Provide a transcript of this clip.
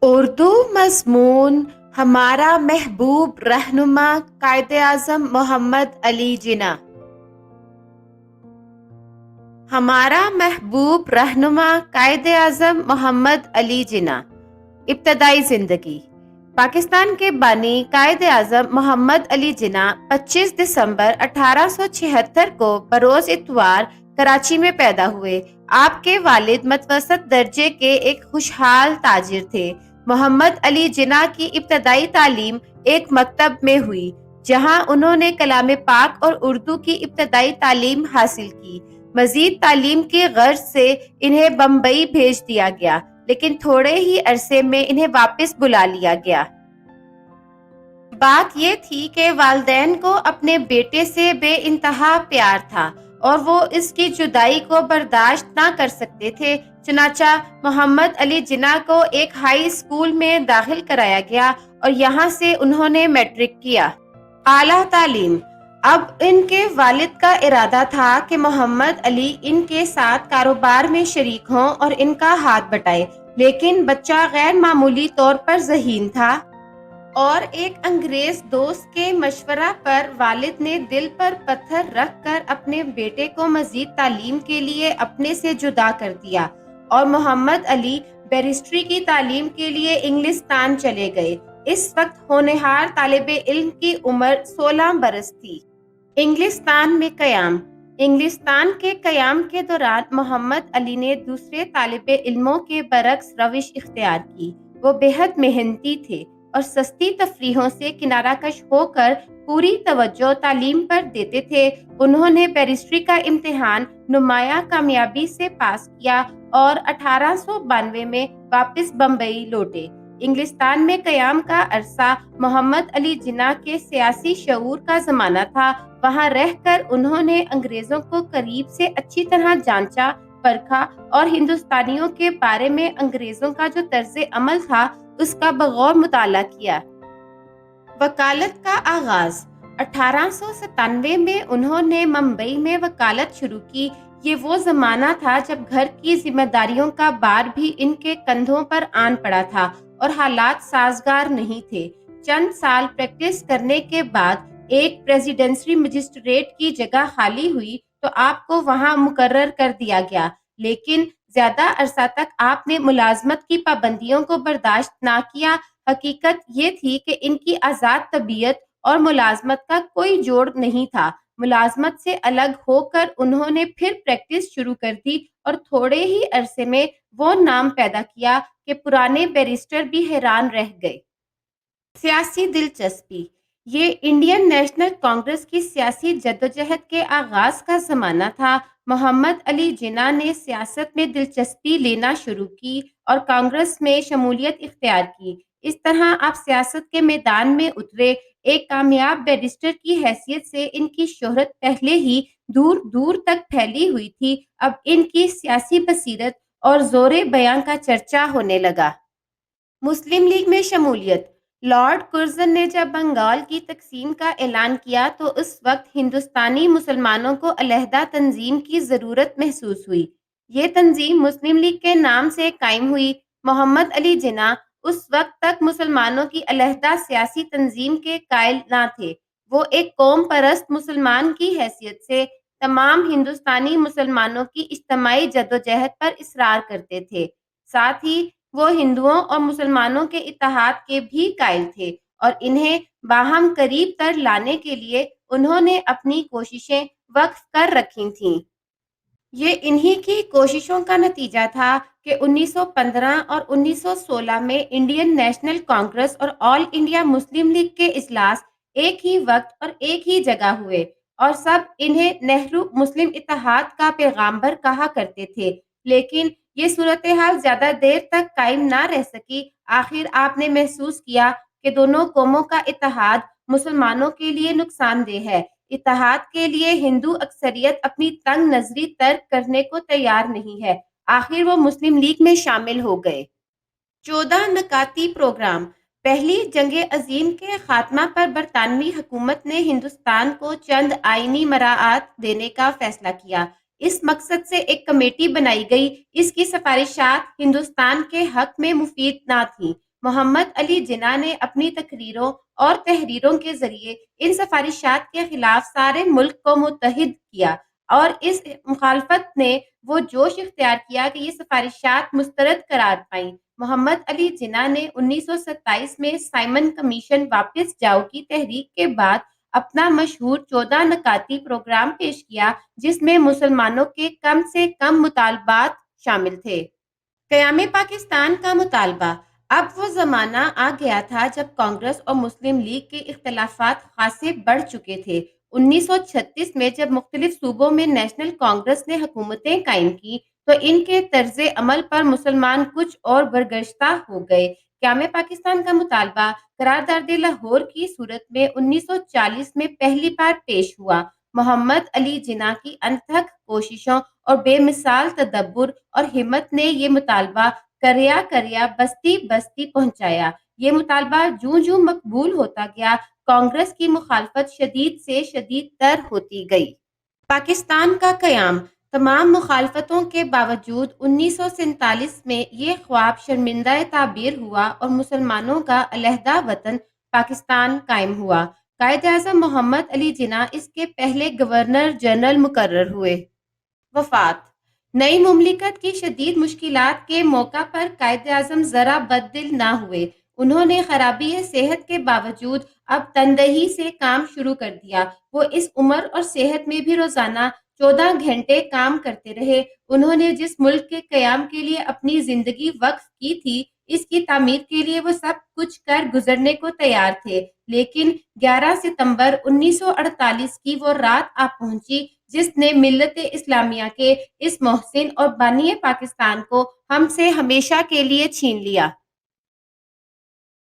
اردو مضمون ہمارا محبوب رہنما قائد اعظم محمد علی جناح. ہمارا محبوب رہنما قائد اعظم محمد علی جناح. ابتدائی زندگی. پاکستان کے بانی قائد اعظم محمد علی جناح 25 دسمبر 1876 کو بروز اتوار کراچی میں پیدا ہوئے. آپ کے والد متوسط درجے کے ایک خوشحال تاجر تھے. محمد علی جناح کی ابتدائی تعلیم ایک مکتب میں ہوئی، جہاں انہوں نے کلام پاک اور اردو کی ابتدائی تعلیم حاصل کی. مزید تعلیم کی غرض سے انہیں بمبئی بھیج دیا گیا، لیکن تھوڑے ہی عرصے میں انہیں واپس بلا لیا گیا. بات یہ تھی کہ والدین کو اپنے بیٹے سے بے انتہا پیار تھا اور وہ اس کی جدائی کو برداشت نہ کر سکتے تھے. چنانچہ محمد علی جناح کو ایک ہائی اسکول میں داخل کرایا گیا اور یہاں سے انہوں نے میٹرک کیا. اعلیٰ تعلیم. اب ان کے والد کا ارادہ تھا کہ محمد علی ان کے ساتھ کاروبار میں شریک ہوں اور ان کا ہاتھ بٹائے، لیکن بچہ غیر معمولی طور پر ذہین تھا اور ایک انگریز دوست کے مشورہ پر والد نے دل پر پتھر رکھ کر اپنے بیٹے کو مزید تعلیم کے لیے اپنے سے جدا کر دیا اور محمد علی بیرسٹری کی تعلیم کے لیے انگلستان چلے گئے. اس وقت ہونہار طالب علم کی عمر 16 برس تھی. انگلستان میں قیام. انگلستان کے قیام کے دوران محمد علی نے دوسرے طالب علموں کے برعکس روش اختیار کی. وہ بے حد محنتی تھے اور سستی تفریحوں سے کنارہ کش ہو کر پوری توجہ تعلیم پر دیتے تھے. انہوں نے بیرسٹری کا امتحان نمایاں کامیابی سے پاس کیا اور 1892 میں واپس بمبئی لوٹے. انگلستان میں قیام کا عرصہ محمد علی جناح کے سیاسی شعور کا زمانہ تھا. وہاں رہ کر انہوں نے انگریزوں کو قریب سے اچھی طرح جانچا پرکھا اور ہندوستانیوں کے بارے میں انگریزوں کا جو طرز عمل تھا اس کا بغور مطالعہ کیا. وکالت کا آغاز. 1897 میں انہوں نے ممبئی میں وکالت شروع کی. یہ وہ زمانہ تھا جب گھر کی ذمہ داریوں کا بار بھی ان کے کندھوں پر آن پڑا تھا اور حالات سازگار نہیں تھے. چند سال پریکٹس کرنے کے بعد ایک پریزیڈنسی مجسٹریٹ کی جگہ خالی ہوئی تو آپ کو وہاں مقرر کر دیا گیا، لیکن زیادہ عرصہ تک آپ نے ملازمت کی پابندیوں کو برداشت نہ کیا. حقیقت یہ تھی کہ ان کی آزاد طبیعت اور ملازمت کا کوئی جوڑ نہیں تھا. ملازمت سے الگ ہو کر انہوں نے پھر پریکٹس شروع کر دی اور تھوڑے ہی عرصے میں وہ نام پیدا کیا کہ پرانے بیرسٹر بھی حیران رہ گئے. سیاسی دلچسپی. یہ انڈین نیشنل کانگریس کی سیاسی جدوجہد کے آغاز کا زمانہ تھا. محمد علی جناح نے سیاست میں دلچسپی لینا شروع کی اور کانگریس میں شمولیت اختیار کی. اس طرح آپ سیاست کے میدان میں اترے. ایک کامیاب بیرسٹر کی حیثیت سے ان کی شہرت پہلے ہی دور دور تک پھیلی ہوئی تھی. اب ان کی سیاسی بصیرت اور زور بیاں کا چرچا ہونے لگا. مسلم لیگ میں شمولیت. لارڈ کرزن نے جب بنگال کی تقسیم کا اعلان کیا تو اس وقت ہندوستانی مسلمانوں کو علیحدہ تنظیم کی ضرورت محسوس ہوئی. یہ تنظیم مسلم لیگ کے نام سے قائم ہوئی. محمد علی جناح اس وقت تک مسلمانوں کی علیحدہ سیاسی تنظیم کے قائل نہ تھے. وہ ایک قوم پرست مسلمان کی حیثیت سے تمام ہندوستانی مسلمانوں کی اجتماعی جدوجہد پر اصرار کرتے تھے. ساتھ ہی وہ ہندوؤں اور مسلمانوں کے اتحاد کے بھی قائل تھے اور انہیں باہم قریب تر لانے کے لیے انہوں نے اپنی کوششیں وقف کر رکھی تھیں. یہ انہی کی کوششوں کا نتیجہ تھا کہ 1915 اور 1916 میں انڈین نیشنل کانگریس اور آل انڈیا مسلم لیگ کے اجلاس ایک ہی وقت اور ایک ہی جگہ ہوئے اور سب انہیں نہرو مسلم اتحاد کا پیغامبر کہا کرتے تھے. لیکن یہ صورتحال زیادہ دیر تک قائم نہ رہ سکی. آخر آپ نے محسوس کیا کہ دونوں قوموں کا اتحاد مسلمانوں کے لیے نقصان دہ ہے. اتحاد کے لیے ہندو اکثریت اپنی تنگ نظری ترک کرنے کو تیار نہیں ہے. آخر وہ مسلم لیگ میں شامل ہو گئے. 14 نکاتی پروگرام. پہلی جنگ عظیم کے خاتمہ پر برطانوی حکومت نے ہندوستان کو چند آئینی مراعات دینے کا فیصلہ کیا. اس مقصد سے ایک کمیٹی بنائی گئی. اس کی سفارشات ہندوستان کے حق میں مفید نہ تھیں. محمد علی جناح نے اپنی تقریروں اور تحریروں کے ذریعے ان سفارشات کے خلاف سارے ملک کو متحد کیا، اور اس مخالفت نے وہ جوش اختیار کیا کہ یہ سفارشات مسترد قرار پائیں۔ محمد علی جناح نے 1927 میں سائمن کمیشن واپس جاؤ کی تحریک کے بعد اپنا مشہور 14 نکاتی پروگرام پیش کیا، جس میں مسلمانوں کے کم سے کم مطالبات شامل تھے۔ قیام پاکستان کا مطالبہ۔ اب وہ زمانہ آ گیا تھا جب کانگریس اور مسلم لیگ کے اختلافات خاصے بڑھ چکے تھے۔ 1936 میں جب مختلف صوبوں میں نیشنل کانگریس نے حکومتیں قائم کی تو ان کے طرز عمل پر مسلمان کچھ اور برگشتہ ہو گئے۔ قیام پاکستان کا مطالبہ قرارداد لاہور کی صورت میں 1940 میں پہلی بار پیش ہوا۔ محمد علی جناح کی انتھک کوششوں اور بے مثال تدبر اور ہمت نے یہ مطالبہ کریا کریا بستی بستی پہنچایا۔ یہ مطالبہ جوں جوں مقبول ہوتا گیا، کانگریس کی مخالفت شدید سے شدید تر ہوتی گئی۔ پاکستان کا قیام۔ تمام مخالفتوں کے باوجود 1947 میں یہ خواب شرمندہ تعبیر ہوا اور مسلمانوں کا علیحدہ وطن پاکستان قائم ہوا۔ قائد اعظم محمد علی جناح اس کے پہلے گورنر جنرل مقرر ہوئے۔ وفات۔ نئی مملکت کی شدید مشکلات کے موقع پر قائد اعظم ذرا بد دل نہ ہوئے۔ انہوں نے خرابی صحت کے باوجود اب تندہی سے کام شروع کر دیا۔ وہ اس عمر اور صحت میں بھی روزانہ 14 گھنٹے کام کرتے رہے۔ انہوں نے جس ملک کے قیام کے لیے اپنی زندگی وقف کی تھی، اس کی تعمیر کے لیے وہ سب کچھ کر گزرنے کو تیار تھے، لیکن 11 ستمبر 1948 کی وہ رات آ پہنچی جس نے ملت اسلامیہ کے اس محسن اور بانی پاکستان کو ہم سے ہمیشہ کے لیے چھین لیا۔